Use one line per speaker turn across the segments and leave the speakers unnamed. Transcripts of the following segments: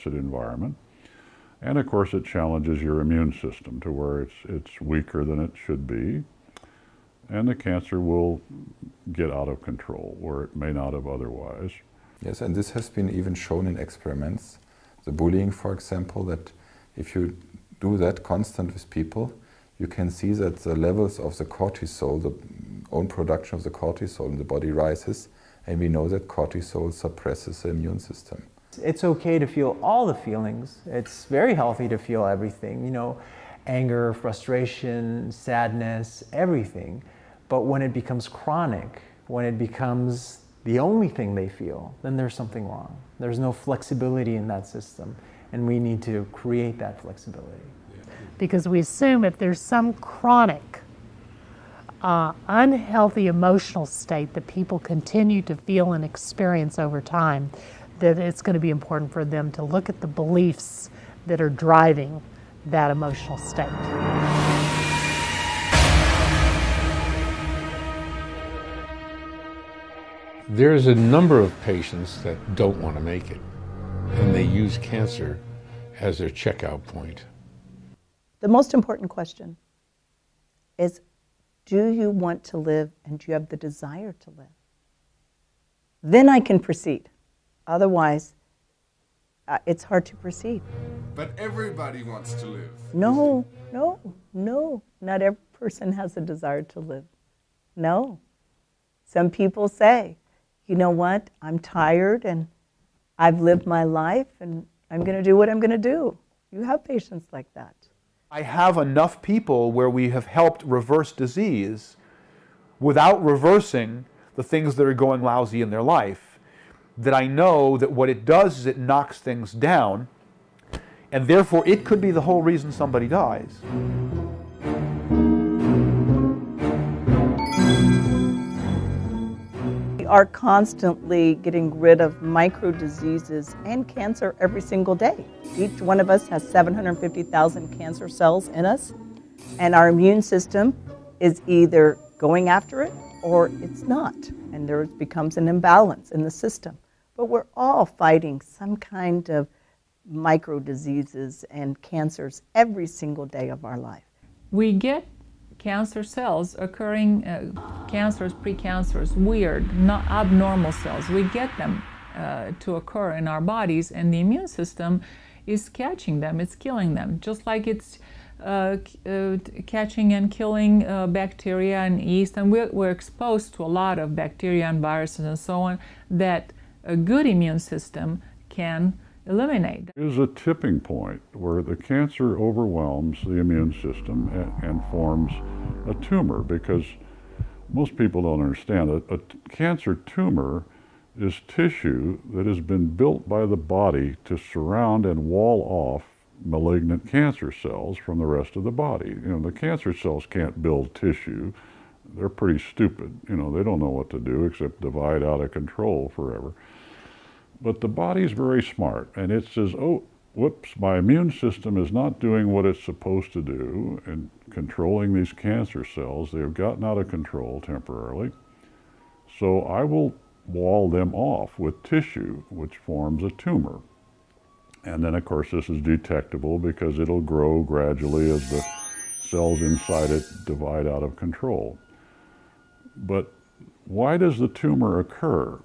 acid environment. And of course, it challenges your immune system to where it's weaker than it should be. And the cancer will get out of control where it may not have otherwise.
Yes, and this has been even shown in experiments. The bullying, for example, that if you do that constant with people, you can see that the levels of the cortisol, the own production of the cortisol in the body rises, and we know that cortisol suppresses the immune system.
It's okay to feel all the feelings. It's very healthy to feel everything, you know, anger, frustration, sadness, everything. But when it becomes chronic, when it becomes the only thing they feel, then there's something wrong. There's no flexibility in that system, and we need to create that flexibility.
Because we assume if there's some chronic, unhealthy emotional state that people continue to feel and experience over time, that it's going to be important for them to look at the beliefs that are driving that emotional state.
There's a number of patients that don't want to make it, and they use cancer as their checkout point.
The most important question is, do you want to live and do you have the desire to live? Then I can proceed. Otherwise, it's hard to proceed.
But everybody wants to live.
No. Not every person has a desire to live. No. Some people say, you know what, I'm tired and I've lived my life and I'm going to do what I'm going to do. You have patients like that.
I have enough people where we have helped reverse disease without reversing the things that are going lousy in their life, that I know that what it does is it knocks things down, and therefore it could be the whole reason somebody dies.
We are constantly getting rid of micro diseases and cancer every single day. Each one of us has 750,000 cancer cells in us, and our immune system is either going after it or it's not, and there becomes an imbalance in the system. But we're all fighting some kind of micro diseases and cancers every single day of our life.
We get cancer cells occurring, cancers, precancers, weird, not abnormal cells. We get them to occur in our bodies, and the immune system is catching them, it's killing them, just like it's catching and killing bacteria and yeast, and we're exposed to a lot of bacteria and viruses and so on that a good immune system can eliminate.
There's a tipping point where the cancer overwhelms the immune system and forms a tumor, because most people don't understand that a cancer tumor is tissue that has been built by the body to surround and wall off malignant cancer cells from the rest of the body. You know, the cancer cells can't build tissue. They're pretty stupid. You know, they don't know what to do except divide out of control forever. But the body's very smart, and it says, oh, whoops, my immune system is not doing what it's supposed to do and controlling these cancer cells. They've gotten out of control temporarily. So I will wall them off with tissue, which forms a tumor. And then, of course, this is detectable because it'll grow gradually as the cells inside it divide out of control. But why does the tumor occur?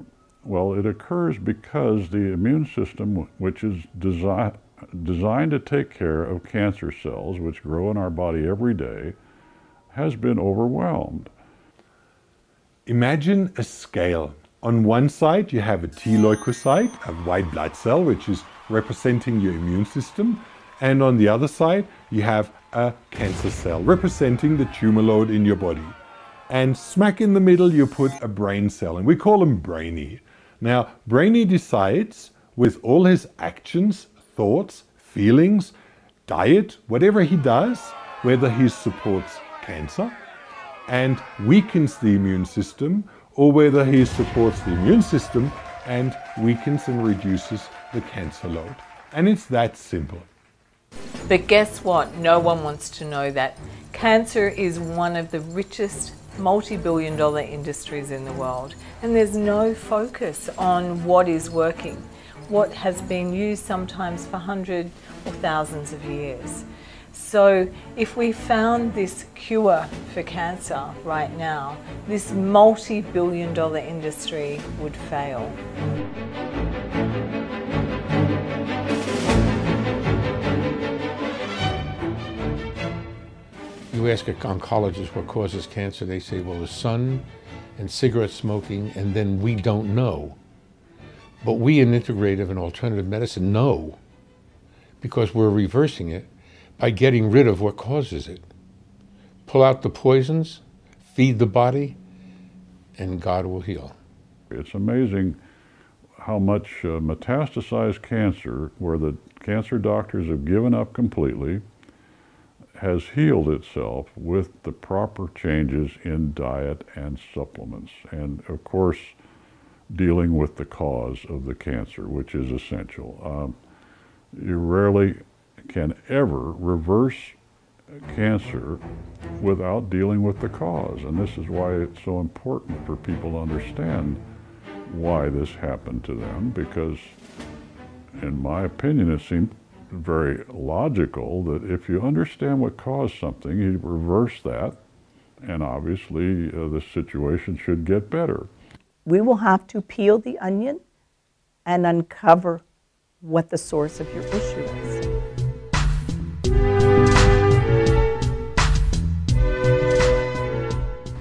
Well, it occurs because the immune system, which is designed to take care of cancer cells, which grow in our body every day, has been overwhelmed.
Imagine a scale. On one side, you have a T leukocyte, a white blood cell, which is representing your immune system. And on the other side, you have a cancer cell, representing the tumor load in your body. And smack in the middle, you put a brain cell, and we call him Brainy. Now, Brainy decides, with all his actions, thoughts, feelings, diet, whatever he does, whether he supports cancer and weakens the immune system, or whether he supports the immune system and weakens and reduces the cancer load. And it's that simple.
But guess what? No one wants to know that. Cancer is one of the richest multi-billion-dollar industries in the world, and there's no focus on what is working. what has been used sometimes for hundreds or thousands of years. So if we found this cure for cancer right now, this multi-billion-dollar industry would fail.
You ask an oncologist what causes cancer, they say, well, the sun and cigarette smoking, and then we don't know. But we in integrative and alternative medicine know, because we're reversing it by getting rid of what causes it. Pull out the poisons, feed the body, and God will heal.
It's amazing how much metastasized cancer, where the cancer doctors have given up completely, has healed itself with the proper changes in diet and supplements. And of course, dealing with the cause of the cancer, which is essential. You rarely can ever reverse cancer without dealing with the cause. And this is why it's so important for people to understand why this happened to them, because in my opinion, it seems very logical that if you understand what caused something, you reverse that, and obviously the situation should get better.
We will have to peel the onion and uncover what the source of your issue is.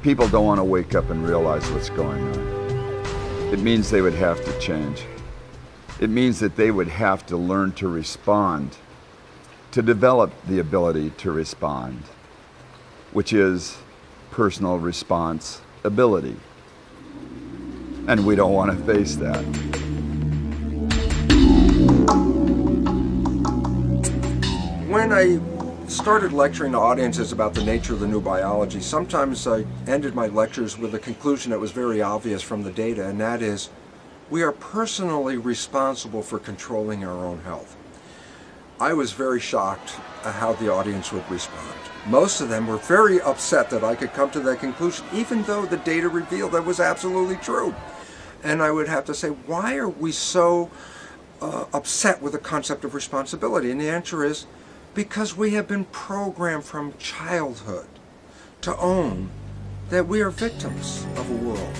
People don't want to wake up and realize what's going on. It means they would have to change. It means that they would have to learn to respond, to develop the ability to respond, which is personal responsibility. And we don't want to face that.
When I started lecturing to audiences about the nature of the new biology, sometimes I ended my lectures with a conclusion that was very obvious from the data, and that is, we are personally responsible for controlling our own health. I was very shocked at how the audience would respond. Most of them were very upset that I could come to that conclusion, even though the data revealed that was absolutely true. And I would have to say, why are we so upset with the concept of responsibility? And the answer is, because we have been programmed from childhood to own that we are victims of a world,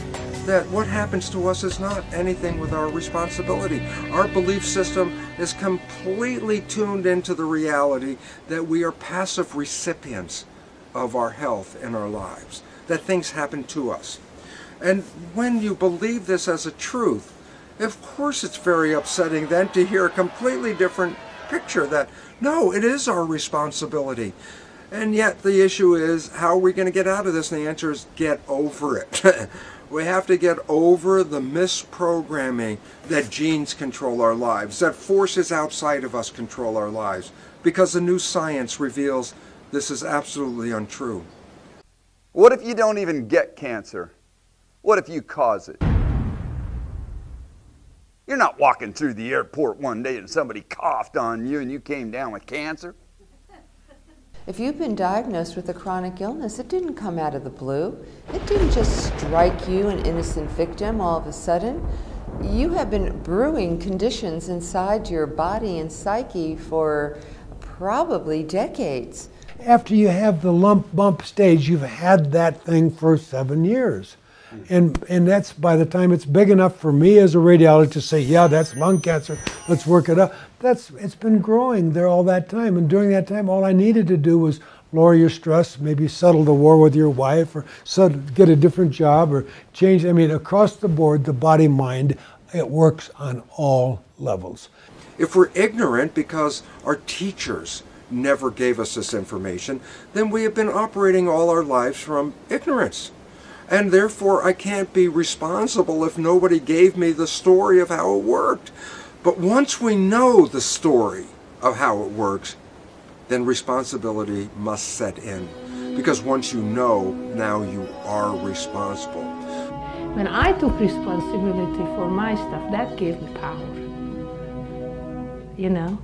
that what happens to us is not anything with our responsibility. Our belief system is completely tuned into the reality that we are passive recipients of our health and our lives, that things happen to us. And when you believe this as a truth, of course it's very upsetting then to hear a completely different picture that, no, it is our responsibility. And yet the issue is, how are we going to get out of this? And the answer is, get over it. We have to get over the misprogramming that genes control our lives, that forces outside of us control our lives, because the new science reveals this is absolutely untrue.
What if you don't even get cancer? What if you cause it? You're not walking through the airport one day and somebody coughed on you and you came down with cancer.
If you've been diagnosed with a chronic illness, it didn't come out of the blue. It didn't just strike you, an innocent victim, all of a sudden. You have been brewing conditions inside your body and psyche for probably decades.
After you have the lump bump stage, you've had that thing for 7 years. And that's by the time it's big enough for me as a radiologist to say, yeah, that's lung cancer, let's work it up. It's been growing there all that time. And during that time, all I needed to do was lower your stress, maybe settle the war with your wife, or get a different job, or change. I mean, across the board, the body-mind, it works on all levels.
If we're ignorant because our teachers never gave us this information, then we have been operating all our lives from ignorance. And therefore, I can't be responsible if nobody gave me the story of how it worked. But once we know the story of how it works, then responsibility must set in. Because once you know, now you are responsible.
When I took responsibility for my stuff, that gave me power. You know?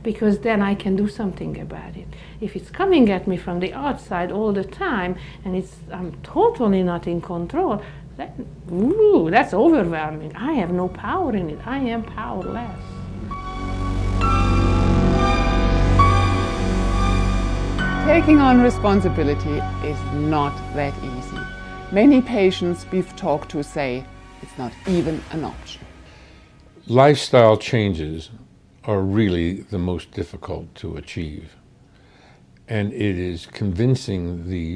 Because then I can do something about it. If it's coming at me from the outside all the time and I'm totally not in control, That's overwhelming. I have no power in it. I am powerless.
Taking on responsibility is not that easy. Many patients we've talked to say it's not even an option.
Lifestyle changes are really the most difficult to achieve. And it is convincing the